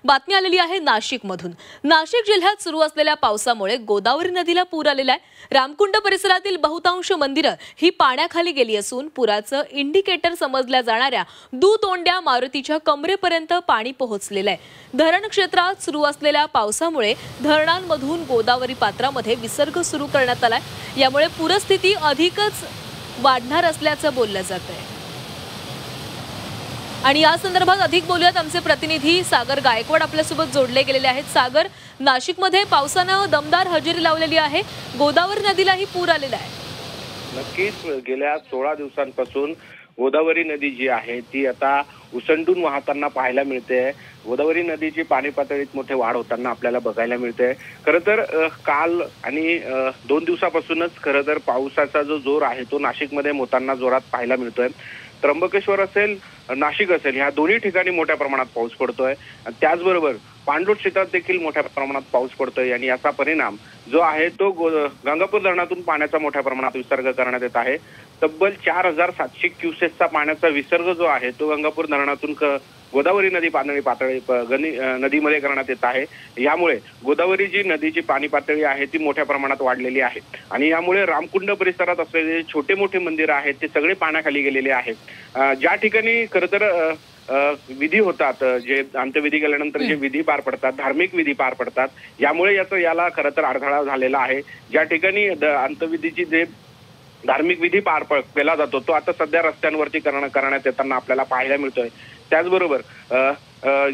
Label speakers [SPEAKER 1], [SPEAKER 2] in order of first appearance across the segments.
[SPEAKER 1] बातमी आलेली आहे नाशिकमधून। नाशिक जिल्ह्यात सुरू असलेल्या पावसामुळे गोदावरी नदीला पूर आलेला आहे। रामकुंड परिसरातील बहुतांश मंदिरं ही पाण्याखाली गेली असून पुराचं इंडिकेटर समजल्या जाणाऱ्या दुतोंड्या मारुतीच्या कमरेपर्यंत पाणी पोहोचलेलं आहे। धरण क्षेत्रात सुरू असलेल्या पावसामुळे धरणांमधून गोदावरी पात्रामध्ये विसर्ग सुरू करण्यात आलाय। यामुळे पूरस्थिती अधिकच वाढणार असल्याचं बोललं जातंय। आणि या संदर्भात अधिक बोलूयात, आमचे प्रतिनिधी सागर गायकवाड आपल्यासोबत जोडले गेलेले आहेत। सागर, नाशिकमध्ये पावसानं दमदार हजेरी लावलेली आहे, गोदावरी नदीलाही पूर आलेला आहे।
[SPEAKER 2] नक्कीच गेल्या 16 दिवसांपासून गोदावरी नदी जी आहे ती आता उसंडून वाहताना पाहायला मिळते। गोदावरी नदीची पाणी पातळीत मोठे वाढ होताना आपल्याला बघायला मिळते। खरं तर काल आणि 2 दिवसापासूनच खरं तर पावसाचा जो जोर आहे तो नाशिकमध्ये मोठ्या जोरात पाहायला मिळतोय। त्र्यंबकेश्वर असेल, नाशिक असेल, ह्या दोन्ही ठिकाणी मोठ्या प्रमाणात पाऊस पडतोय। त्याचबरोबर पाणलोट क्षेत्रात देखील मोठ्या प्रमाणात पाऊस पडतोय आणि याचा परिणाम जो आहे तो गंगापूर धरणातून पाण्याचा मोठ्या प्रमाणात विसर्ग करण्यात येत आहे। तब्बल 4700 क्युसेसचा पाण्याचा विसर्ग जो आहे तो गंगापूर धरणातून गोदावरी नदी पातळी नदीमध्ये करण्यात येत आहे। यामुळे गोदावरी जी नदीची पाणी पातळी आहे ती मोठ्या प्रमाणात वाढलेली आहे आणि यामुळे रामकुंड परिसरात असलेले छोटे मोठे मंदिर आहेत ते सगळे पाण्याखाली गेलेले आहेत। ज्या ठिकाणी खरं तर विधी होतात, जे अंत्यविधी केल्यानंतर जे विधी पार पडतात, धार्मिक विधी पार पडतात, यामुळे याला खरं तर अडथळा झालेला आहे। ज्या ठिकाणी अंत्यविधीची जे धार्मिक विधी पार केला जातो तो आता सध्या रस्त्यांवरती करण्यात येताना आपल्याला पाहायला मिळतोय। त्याचबरोबर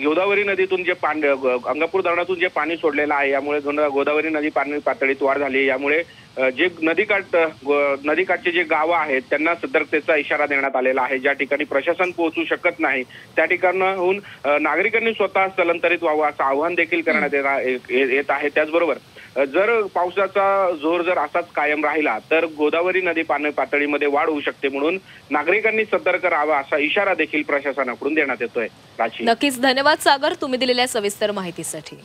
[SPEAKER 2] गोदावरी नदीतून जे गंगापूर धरणातून जे पाणी सोडलेलं आहे यामुळे गोदावरी नदी पाणी पातळीत वाढ झाली। यामुळे जे नदीकाठचे जे गावं आहेत त्यांना सतर्कतेचा इशारा देण्यात आलेला आहे। ज्या ठिकाणी प्रशासन पोहोचू शकत नाही त्या ठिकाणाहून नागरिकांनी स्वतः स्थलांतरित व्हावं असं आवाहन देखील करण्यात येत आहे। त्याचबरोबर जर पावसाचा जोर जर असाच कायम राहिला तर गोदावरी नदी पाणी पातळीमध्ये वाढ होऊ शकते, म्हणून नागरिकांनी सतर्क राहावा असा इशारा देखील प्रशासनाकडून देण्यात येतोय।
[SPEAKER 1] नक्कीच धन्यवाद सागर, तुम्ही दिलेल्या सविस्तर माहितीसाठी।